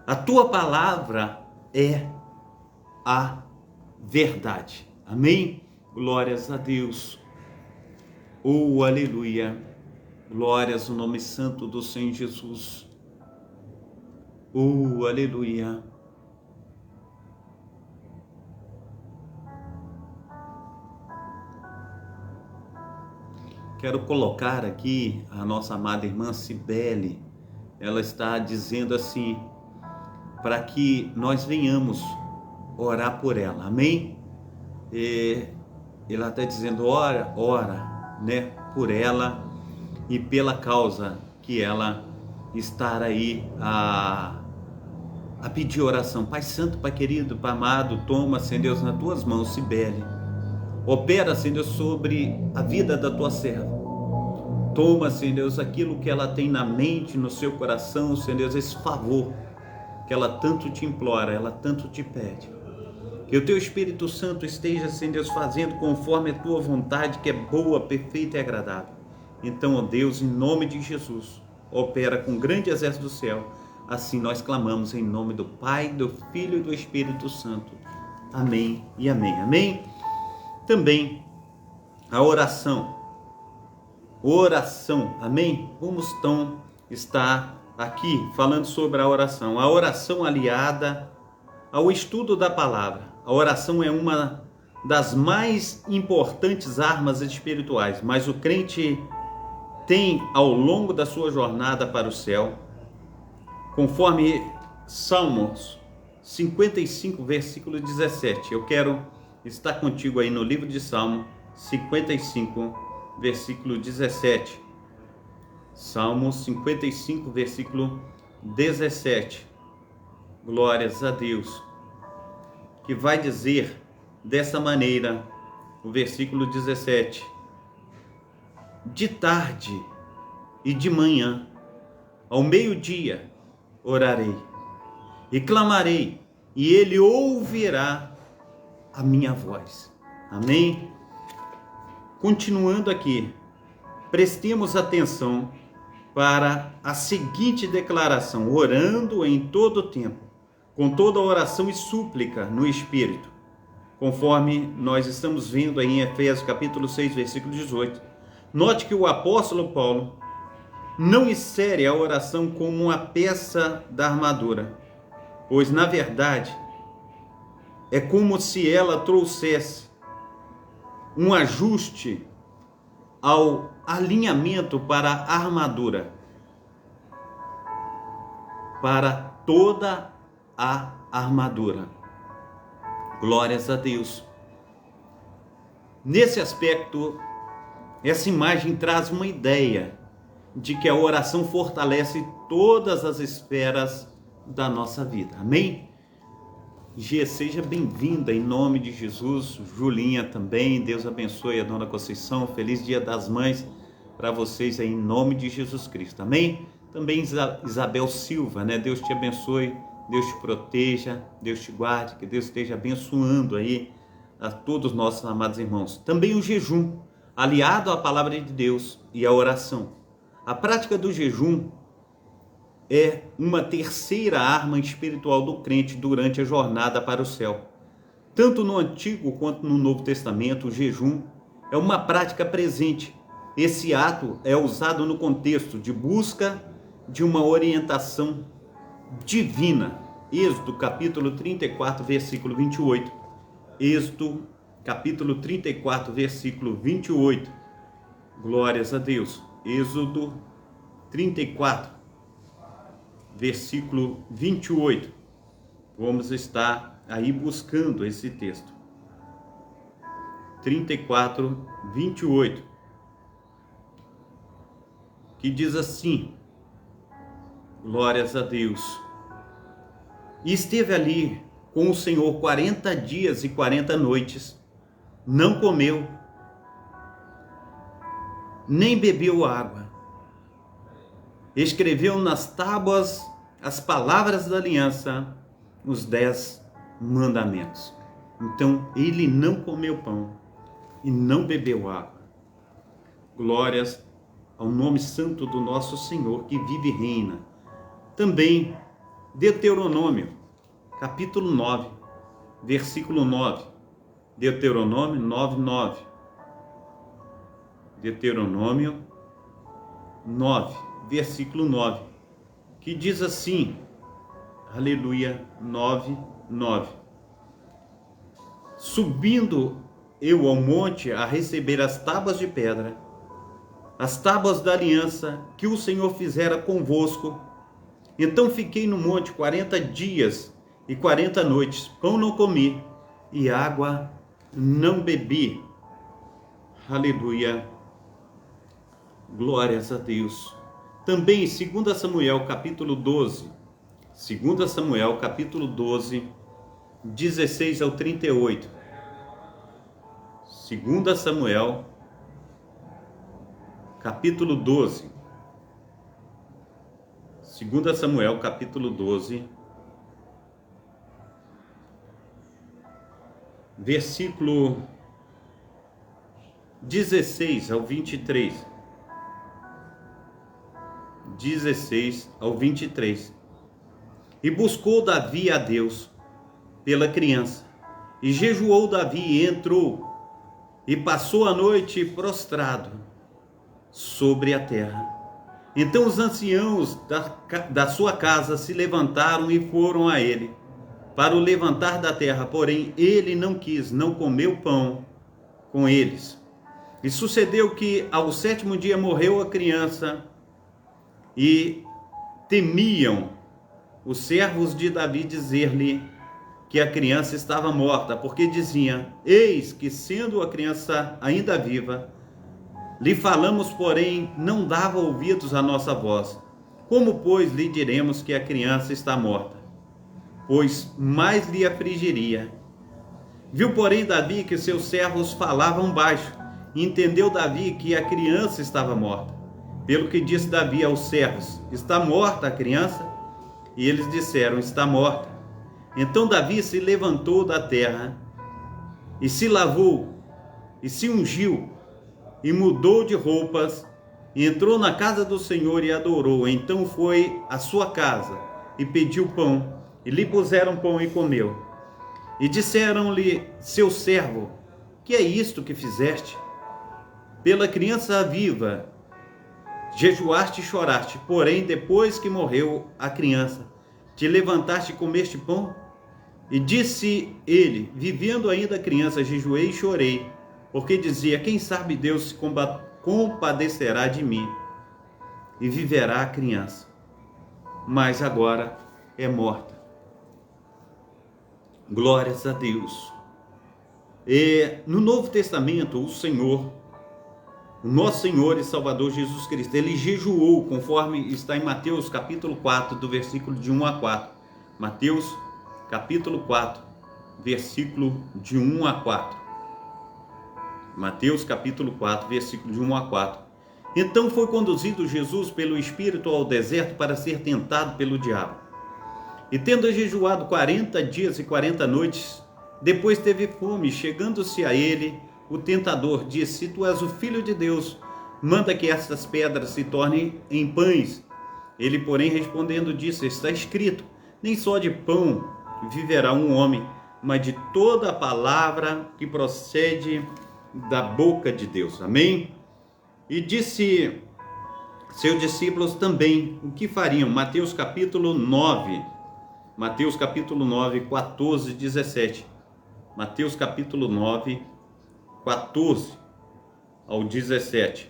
Speaker 1: A tua palavra é a verdade. Amém? Glórias a Deus. Oh, aleluia. Glórias ao nome santo do Senhor Jesus. Oh, aleluia. Quero colocar aqui a nossa amada irmã Cibele. Ela está dizendo assim, para que nós venhamos orar por ela. Amém? E ela está dizendo, ora, né, por ela e pela causa que ela está aí a pedir oração. Pai Santo, Pai querido, Pai amado, toma, Senhor Deus, nas tuas mãos, Cibele. Opera, Senhor Deus, sobre a vida da tua serva. Toma, Senhor Deus, aquilo que ela tem na mente, no seu coração, Senhor Deus, esse favor que ela tanto te implora, ela tanto te pede. Que o teu Espírito Santo esteja, Senhor Deus, fazendo conforme a tua vontade, que é boa, perfeita e agradável. Então, ó Deus, em nome de Jesus, opera com grande exército do céu. Assim nós clamamos em nome do Pai, do Filho e do Espírito Santo. Amém e amém. Amém? Também a oração. Amém? Vamos então estar aqui falando sobre a oração. A oração aliada ao estudo da palavra. A oração é uma das mais importantes armas espirituais, mas o crente tem ao longo da sua jornada para o céu, conforme Salmos 55, versículo 17. Eu quero estar contigo aí no livro de Salmo 55, versículo 17. Salmo 55, versículo 17. Glórias a Deus. Que vai dizer dessa maneira, o versículo 17: de tarde e de manhã, ao meio-dia, orarei e clamarei, e ele ouvirá a minha voz. Amém? Continuando aqui, prestemos atenção para a seguinte declaração: orando em todo o tempo, com toda oração e súplica no Espírito, conforme nós estamos vendo aí em Efésios capítulo 6, versículo 18. Note que o apóstolo Paulo não insere a oração como uma peça da armadura, pois na verdade é como se ela trouxesse um ajuste ao alinhamento para a armadura, para toda a armadura. Glórias a Deus. Nesse aspecto, essa imagem traz uma ideia de que a oração fortalece todas as esferas da nossa vida. Amém? Gê, seja bem-vinda em nome de Jesus. Julinha também, Deus abençoe a dona Conceição, feliz Dia das Mães para vocês aí, em nome de Jesus Cristo, amém? Também Isabel Silva, né? Deus te abençoe, Deus te proteja, Deus te guarde, que Deus esteja abençoando aí a todos os nossos amados irmãos. Também o jejum, aliado à palavra de Deus e à oração. A prática do jejum é uma terceira arma espiritual do crente durante a jornada para o céu. Tanto no Antigo quanto no Novo Testamento, o jejum é uma prática presente. Esse ato é usado no contexto de busca de uma orientação divina. Êxodo capítulo 34, versículo 28. Êxodo capítulo 34, versículo 28. Glórias a Deus. Êxodo 34, versículo 28. Vamos estar aí buscando esse texto. 34, 28. Que diz assim: glórias a Deus. E esteve ali com o Senhor 40 dias e 40 noites, não comeu, nem bebeu água. Escreveu nas tábuas as palavras da aliança, os 10 mandamentos. Então, ele não comeu pão e não bebeu água. Glórias ao nome santo do nosso Senhor, que vive e reina. Também, Deuteronômio, capítulo 9, versículo 9. Deuteronômio 9, 9. Deuteronômio 9, versículo 9, que diz assim, aleluia, 9, 9. Subindo eu ao monte a receber as tábuas de pedra, as tábuas da aliança que o Senhor fizera convosco. Então fiquei no monte 40 dias e 40 noites, pão não comi e água não bebi. Aleluia, glórias a Deus. Também em 2 Samuel capítulo 12, 2 Samuel capítulo 12, 16 ao 38. 2 Samuel capítulo 12, 2 Samuel capítulo 12, versículo 16 ao 23. 16 ao 23. E buscou Davi a Deus pela criança, e jejuou Davi e entrou, e passou a noite prostrado sobre a terra. Então os anciãos da sua casa se levantaram e foram a ele, para o levantar da terra, porém ele não quis, não comeu pão com eles. E sucedeu que ao 7º dia morreu a criança, e temiam os servos de Davi dizer-lhe que a criança estava morta, porque diziam: eis que, sendo a criança ainda viva, lhe falamos, porém não dava ouvidos à nossa voz. Como, pois, lhe diremos que a criança está morta? Pois mais lhe afligiria. Viu, porém, Davi que seus servos falavam baixo, e entendeu Davi que a criança estava morta. Pelo que disse Davi aos servos: está morta a criança? E eles disseram: está morta. Então Davi se levantou da terra, e se lavou, e se ungiu, e mudou de roupas, e entrou na casa do Senhor e adorou. Então foi à sua casa, e pediu pão, e lhe puseram pão e comeu. E disseram-lhe seu servo: que é isto que fizeste? Pela criança viva jejuaste e choraste, porém depois que morreu a criança, te levantaste e comeste pão? E disse ele: vivendo ainda a criança, jejuei e chorei, porque dizia: quem sabe Deus se compadecerá de mim, e viverá a criança. Mas agora é morta. Glórias a Deus. E no Novo Testamento, o Senhor, o nosso Senhor e Salvador Jesus Cristo, ele jejuou, conforme está em Mateus capítulo 4, do versículo de 1 a 4. Mateus capítulo 4, versículo de 1 a 4. Mateus capítulo 4, versículo de 1 a 4. Então foi conduzido Jesus pelo Espírito ao deserto para ser tentado pelo diabo. E tendo jejuado 40 dias e 40 noites, depois teve fome. Chegando-se a ele, o tentador disse: se tu és o Filho de Deus, manda que estas pedras se tornem em pães. Ele, porém, respondendo, disse: está escrito, nem só de pão viverá um homem, mas de toda a palavra que procede da boca de Deus. Amém? E disse seus discípulos também o que fariam. Mateus capítulo 9, 14, 17. Mateus capítulo 9, 14 ao 17.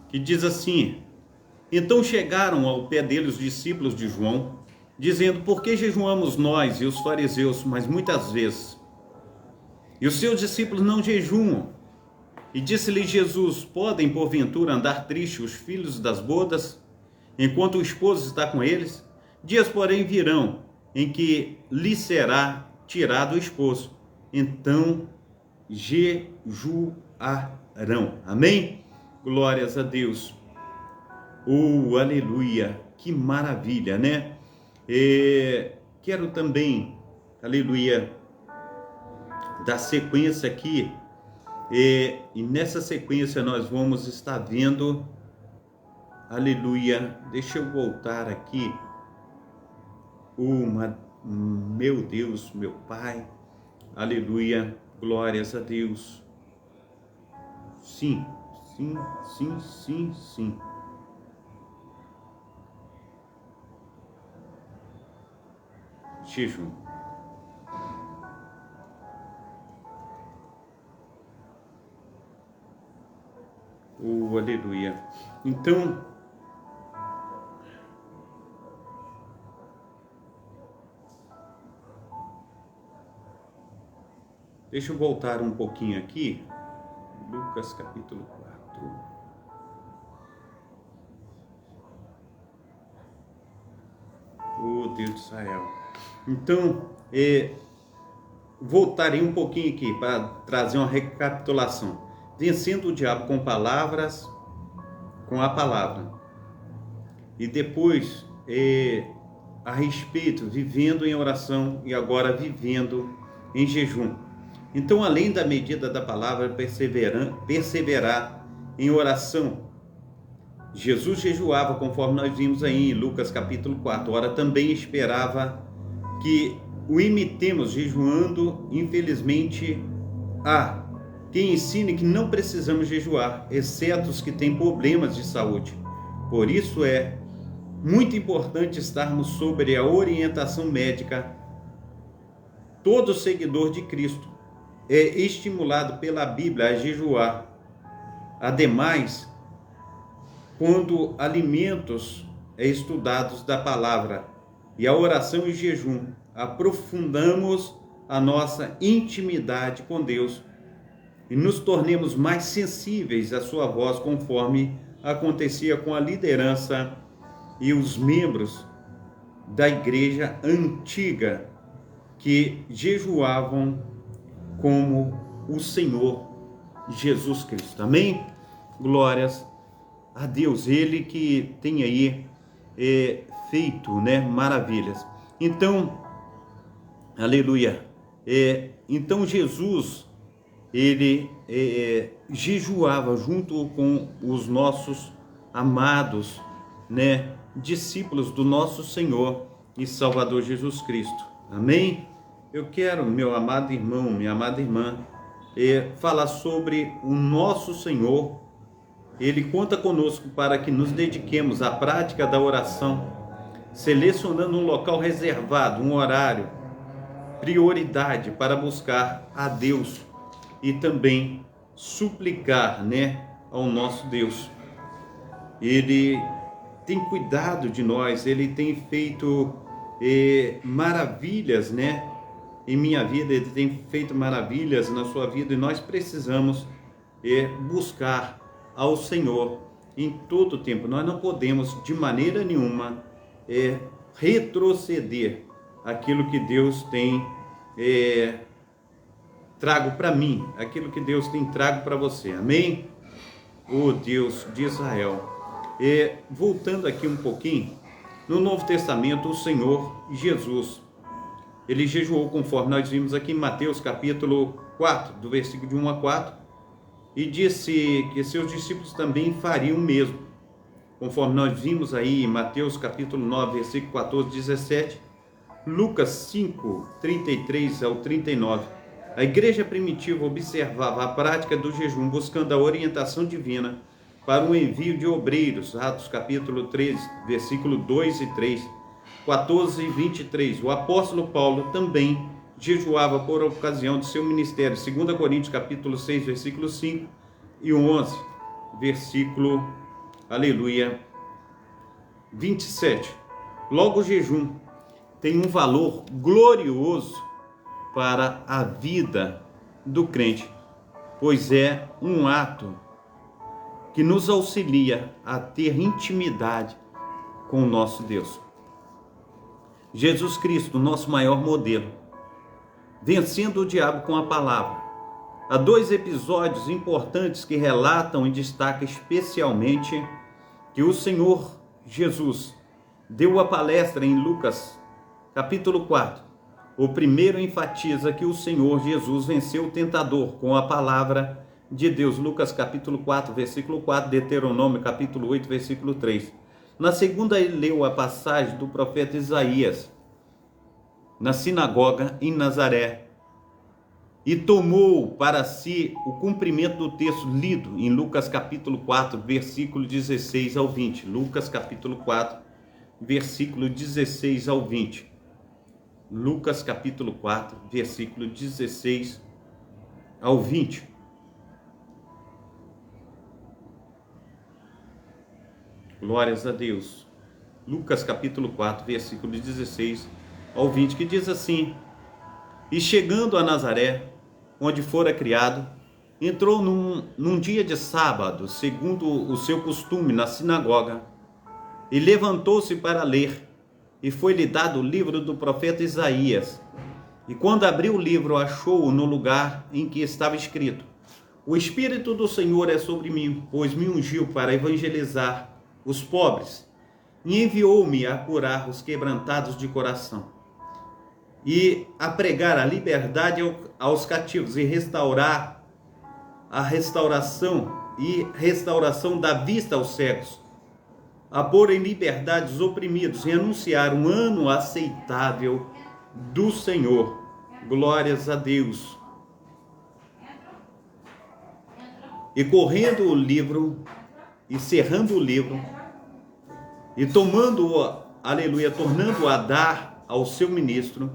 Speaker 1: Que diz assim: então chegaram ao pé dele os discípulos de João, dizendo: por que jejuamos nós e os fariseus, mas muitas vezes? E os seus discípulos não jejuam. E disse-lhe Jesus: podem porventura andar tristes os filhos das bodas, enquanto o esposo está com eles? Dias, porém, virão, em que lhe será tirado o esposo, então jejuarão. Amém? Glórias a Deus. Oh, aleluia, que maravilha, né? Quero também, aleluia, dar sequência aqui, e nessa sequência nós vamos estar vendo, aleluia, deixa eu voltar aqui, meu Deus, meu Pai, aleluia, glórias a Deus, sim, jejum. Oh, aleluia. Então, deixa eu voltar um pouquinho aqui. Lucas capítulo 4. Oh, Deus de Israel. Então, voltarei um pouquinho aqui para trazer uma recapitulação. Vencendo o diabo com palavras, com a palavra. E depois, a respeito, vivendo em oração e agora vivendo em jejum. Então, além da medida da palavra, perseverar em oração. Jesus jejuava, conforme nós vimos aí em Lucas capítulo 4. Ora, também esperava que o imitemos jejuando. Infelizmente, há quem ensine que não precisamos jejuar, exceto os que têm problemas de saúde. Por isso é muito importante estarmos sob a orientação médica. Todo seguidor de Cristo é estimulado pela Bíblia a jejuar. Ademais, quando alimentos estudados da palavra e a oração e jejum, aprofundamos a nossa intimidade com Deus e nos tornemos mais sensíveis à sua voz, conforme acontecia com a liderança e os membros da igreja antiga, que jejuavam como o Senhor Jesus Cristo. Amém? Glórias a Deus, Ele que tem aí feito, né, maravilhas. Então, aleluia, então Jesus, ele jejuava junto com os nossos amados, né, discípulos do nosso Senhor e Salvador Jesus Cristo. Amém? Eu quero, meu amado irmão, minha amada irmã, falar sobre o nosso Senhor. Ele conta conosco para que nos dediquemos à prática da oração, selecionando um local reservado, um horário, prioridade para buscar a Deus e também suplicar, né, ao nosso Deus. Ele tem cuidado de nós, Ele tem feito maravilhas, né, em minha vida, Ele tem feito maravilhas na sua vida, e nós precisamos buscar ao Senhor em todo o tempo. Nós não podemos de maneira nenhuma retroceder aquilo que Deus tem trago para mim, aquilo que Deus tem trago para você. Amém? ó Deus de Israel. Voltando aqui um pouquinho, no Novo Testamento, o Senhor Jesus, ele jejuou, conforme nós vimos aqui em Mateus capítulo 4, do versículo de 1 a 4, e disse que seus discípulos também fariam o mesmo, conforme nós vimos aí em Mateus capítulo 9, versículo 14, 17, Lucas 5, 33 ao 39. A igreja primitiva observava a prática do jejum, buscando a orientação divina para o envio de obreiros. Atos capítulo 13, versículo 2 e 3, 14 e 23. O apóstolo Paulo também jejuava por ocasião de seu ministério. 2 Coríntios capítulo 6, versículo 5 e 11, versículo, aleluia, 27. Logo, o jejum tem um valor glorioso para a vida do crente, pois é um ato que nos auxilia a ter intimidade com o nosso Deus. Jesus Cristo, nosso maior modelo, vencendo o diabo com a palavra. Há 2 episódios importantes que relatam e destacam especialmente que o Senhor Jesus deu a palestra em Lucas capítulo 4. O primeiro enfatiza que o Senhor Jesus venceu o tentador com a palavra de Deus. Lucas capítulo 4, versículo 4, Deuteronômio capítulo 8, versículo 3. Na segunda, ele leu a passagem do profeta Isaías na sinagoga em Nazaré e tomou para si o cumprimento do texto lido em Lucas capítulo 4, versículo 16 ao 20. Lucas capítulo 4, versículo 16 ao 20. Lucas capítulo 4, versículo 16 ao 20. Glórias a Deus. Lucas capítulo 4, versículo 16 ao 20, que diz assim: E chegando a Nazaré, onde fora criado, entrou num dia de sábado, segundo o seu costume, na sinagoga, e levantou-se para ler, e foi-lhe dado o livro do profeta Isaías. E quando abriu o livro, achou-o no lugar em que estava escrito: O Espírito do Senhor é sobre mim, pois me ungiu para evangelizar os pobres, e enviou-me a curar os quebrantados de coração, e a pregar a liberdade aos cativos, e restaurar a restauração da vista aos cegos, a pôr em liberdade os oprimidos, e anunciar um ano aceitável do Senhor. Glórias a Deus. E correndo o livro, e cerrando o livro, e tomando-o, aleluia, tornando-o a dar ao seu ministro,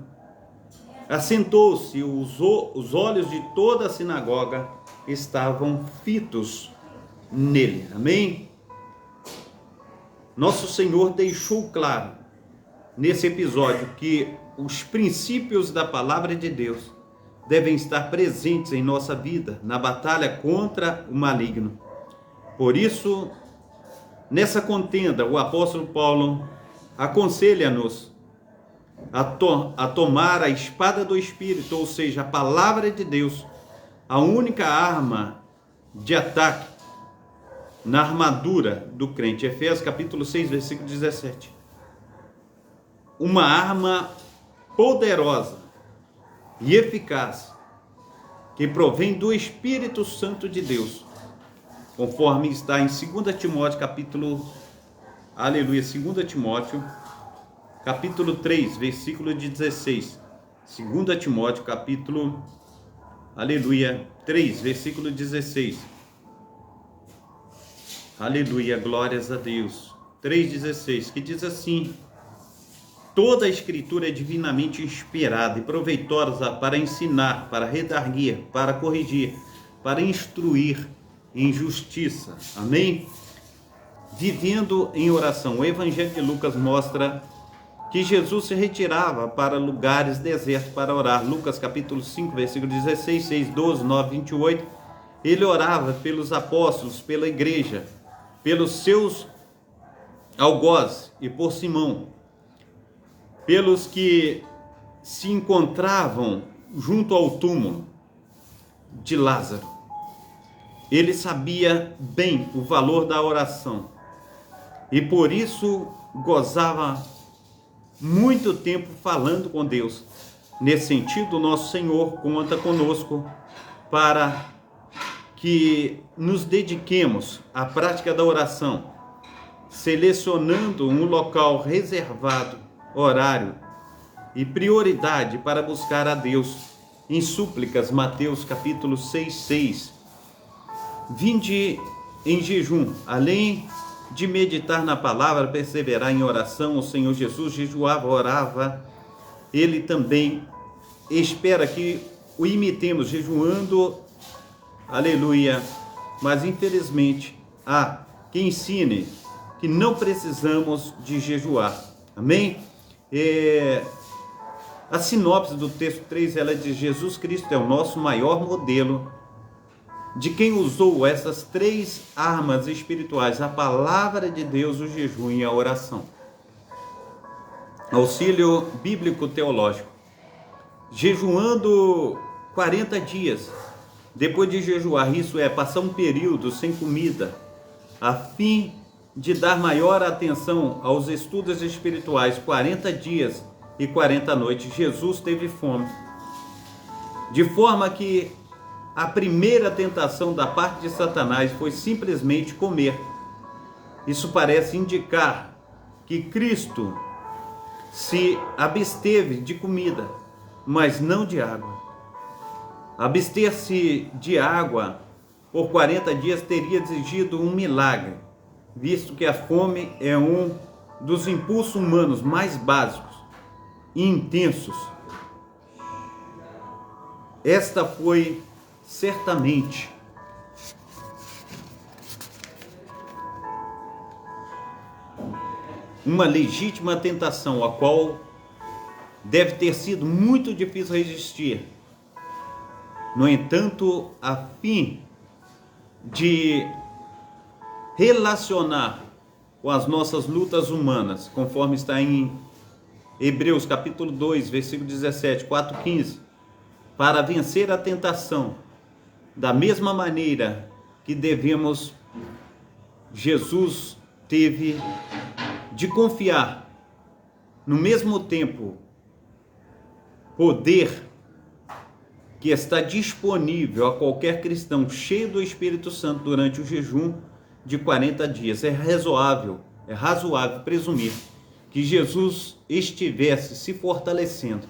Speaker 1: assentou-se, os olhos de toda a sinagoga estavam fitos nele. Amém? Nosso Senhor deixou claro nesse episódio que os princípios da palavra de Deus devem estar presentes em nossa vida, na batalha contra o maligno. Por isso, nessa contenda, o apóstolo Paulo aconselha-nos a tomar a espada do Espírito, ou seja, a palavra de Deus, a única arma de ataque na armadura do crente. Efésios capítulo 6, versículo 17. Uma arma poderosa e eficaz que provém do Espírito Santo de Deus, conforme está em 2 Timóteo capítulo, aleluia, 2 Timóteo capítulo 3, versículo 16. 2 Timóteo capítulo, aleluia, 3, versículo 16. Aleluia, glórias a Deus. 3,16, que diz assim: Toda a escritura é divinamente inspirada e proveitosa para ensinar, para redarguir, para corrigir, para instruir em justiça. Amém? Vivendo em oração. O Evangelho de Lucas mostra que Jesus se retirava para lugares desertos para orar. Lucas capítulo 5, versículo 16, 6, 12, 9, 28. Ele orava pelos apóstolos, pela igreja, pelos seus algozes e por Simão, pelos que se encontravam junto ao túmulo de Lázaro. ele sabia bem o valor da oração e por isso gozava muito tempo falando com Deus. Nesse sentido, nosso Senhor conta conosco para que nos dediquemos à prática da oração, selecionando um local reservado, horário e prioridade para buscar a Deus em súplicas. Mateus capítulo 6:6. Vinde em jejum, além de meditar na palavra, perseverar em oração. O Senhor Jesus jejuava, orava. Ele também espera que o imitemos jejuando, aleluia. Mas infelizmente há quem ensine que não precisamos de jejuar, amém? A sinopse do texto 3, ela diz: Jesus Cristo é o nosso maior modelo de quem usou essas três armas espirituais, a palavra de Deus, o jejum e a oração. Auxílio bíblico teológico. Jejuando 40 dias, depois de jejuar, isso é, passar um período sem comida, a fim de dar maior atenção aos estudos espirituais, 40 dias e 40 noites, Jesus teve fome. De forma que a primeira tentação da parte de Satanás foi simplesmente comer. Isso parece indicar que Cristo se absteve de comida, mas não de água. Abster-se de água por 40 dias teria exigido um milagre, visto que a fome é um dos impulsos humanos mais básicos e intensos. Esta foi certamente uma legítima tentação, a qual deve ter sido muito difícil resistir. No entanto, a fim de relacionar com as nossas lutas humanas, conforme está em Hebreus capítulo 2, versículo 17, 4:15, para vencer a tentação, da mesma maneira que devemos, Jesus teve de confiar no mesmo tempo poder que está disponível a qualquer cristão cheio do Espírito Santo durante o jejum de 40 dias. É razoável presumir que Jesus estivesse se fortalecendo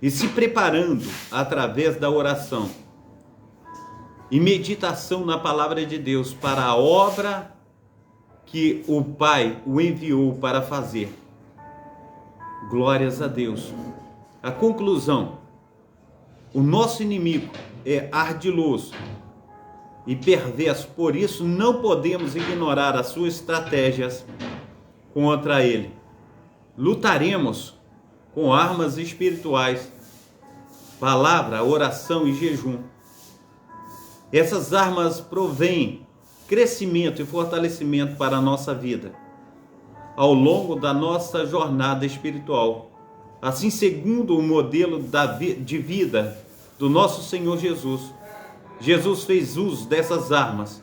Speaker 1: e se preparando através da oração e meditação na palavra de Deus para a obra que o Pai o enviou para fazer. Glórias a Deus. A conclusão: o nosso inimigo é ardiloso e perverso, por isso não podemos ignorar as suas estratégias contra ele. Lutaremos com armas espirituais, palavra, oração e jejum. Essas armas provêm crescimento e fortalecimento para a nossa vida ao longo da nossa jornada espiritual. Assim, segundo o modelo de vida do nosso Senhor Jesus, Jesus fez uso dessas armas.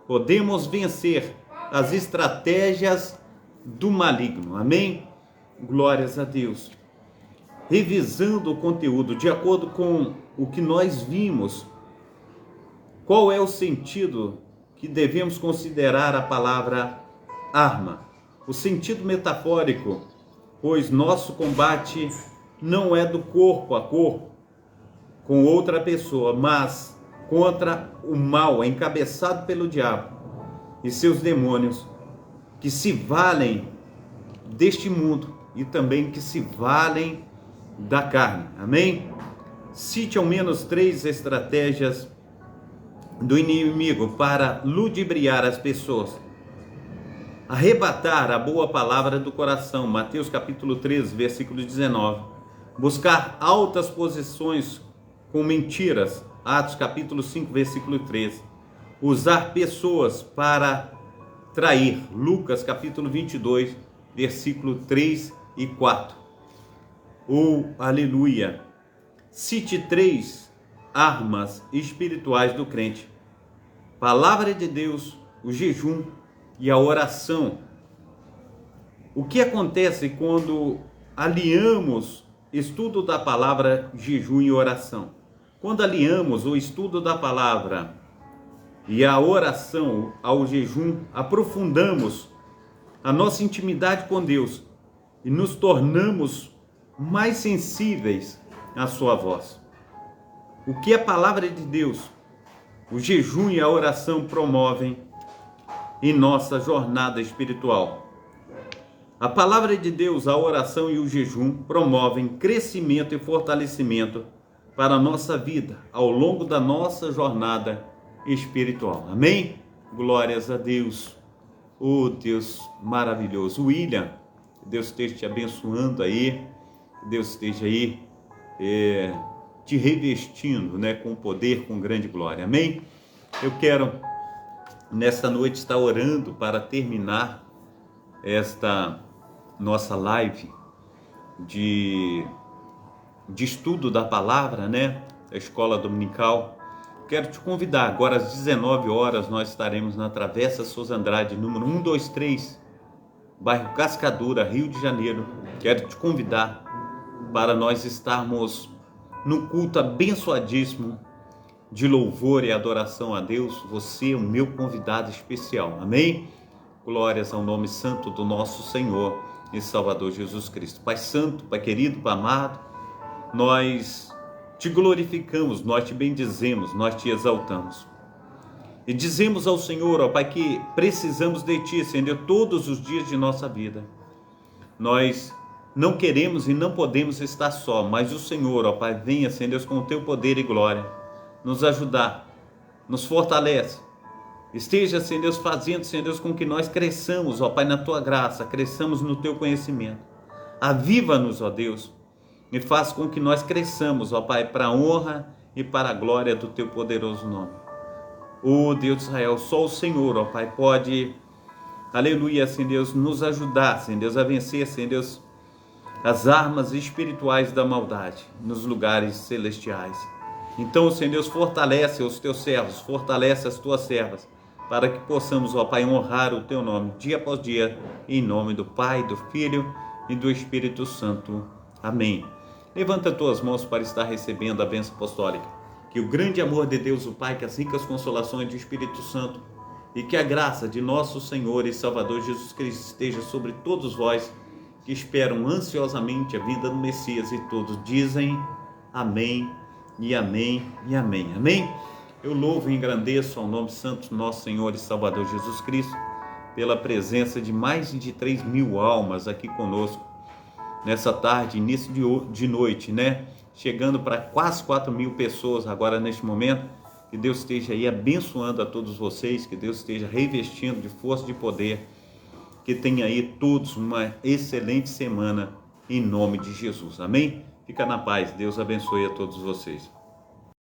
Speaker 1: Podemos vencer as estratégias do maligno. Amém? Glórias a Deus. Revisando o conteúdo, de acordo com o que nós vimos, qual é o sentido que devemos considerar a palavra arma? O sentido metafórico, pois nosso combate não é do corpo a corpo com outra pessoa, mas contra o mal encabeçado pelo diabo e seus demônios, que se valem deste mundo e também que se valem da carne. Amém? Cite ao menos 3 estratégias do inimigo para ludibriar as pessoas. Arrebatar a boa palavra do coração, Mateus capítulo 13, versículo 19. Buscar altas posições com mentiras, Atos capítulo 5, versículo 13. Usar pessoas para trair, Lucas capítulo 22, versículo 3 e 4. Aleluia. Cite 3 armas espirituais do crente. palavra de Deus, o jejum e a oração. O que acontece quando aliamos estudo da palavra, jejum e oração? Quando aliamos o estudo da palavra e a oração ao jejum, aprofundamos a nossa intimidade com Deus e nos tornamos mais sensíveis à sua voz. O que a palavra de Deus, o jejum e a oração promovem em nossa jornada espiritual? A palavra de Deus, a oração e o jejum promovem crescimento e fortalecimento para a nossa vida ao longo da nossa jornada espiritual. Amém? Glórias a Deus. Oh, Deus maravilhoso. William, Deus esteja te abençoando aí, Deus esteja aí te revestindo, né, com poder, com grande glória. Amém? Eu quero nessa noite estar orando para terminar esta nossa live de estudo da palavra, né, da escola dominical. Quero te convidar, agora às 19 horas nós estaremos na Travessa Souza Andrade, número 123, bairro Cascadura, Rio de Janeiro. Quero te convidar para nós estarmos no culto abençoadíssimo de louvor e adoração a Deus. Você é o meu convidado especial. Amém? Glórias ao nome santo do nosso Senhor e Salvador Jesus Cristo. Pai santo, Pai querido, Pai amado, nós te glorificamos, nós te bendizemos, nós te exaltamos. E dizemos ao Senhor, ó Pai, que precisamos de Ti, Senhor, todos os dias de nossa vida. Nós não queremos e não podemos estar só, mas o Senhor, ó Pai, venha, Senhor, com o Teu poder e glória, nos ajudar, nos fortalece. Esteja, Senhor Deus, fazendo, Senhor Deus, com que nós cresçamos, ó Pai, na Tua graça, cresçamos no Teu conhecimento. Aviva-nos, ó Deus, e faz com que nós cresçamos, ó Pai, para a honra e para a glória do Teu poderoso nome. Ó Deus de Israel, só o Senhor, ó Pai, pode, aleluia, Senhor Deus, nos ajudar, Senhor Deus, a vencer, Senhor Deus, as armas espirituais da maldade nos lugares celestiais. Então, Senhor Deus, fortalece os Teus servos, fortalece as Tuas servas, para que possamos, ó Pai, honrar o Teu nome, dia após dia, em nome do Pai, do Filho e do Espírito Santo. Amém. Levanta tuas mãos para estar recebendo a bênção apostólica. Que o grande amor de Deus, o Pai, que as ricas consolações do Espírito Santo e que a graça de nosso Senhor e Salvador Jesus Cristo esteja sobre todos vós que esperam ansiosamente a vinda do Messias, e todos dizem amém e amém e amém. Amém? Eu louvo e engrandeço ao nome santo do nosso Senhor e Salvador Jesus Cristo pela presença de mais de 3.000 almas aqui conosco nessa tarde, início de noite, né? Chegando para quase 4.000 pessoas agora neste momento. Que Deus esteja aí abençoando a todos vocês, que Deus esteja revestindo de força e de poder, que tenha aí todos uma excelente semana em nome de Jesus. Amém? Fica na paz. Deus abençoe a todos vocês.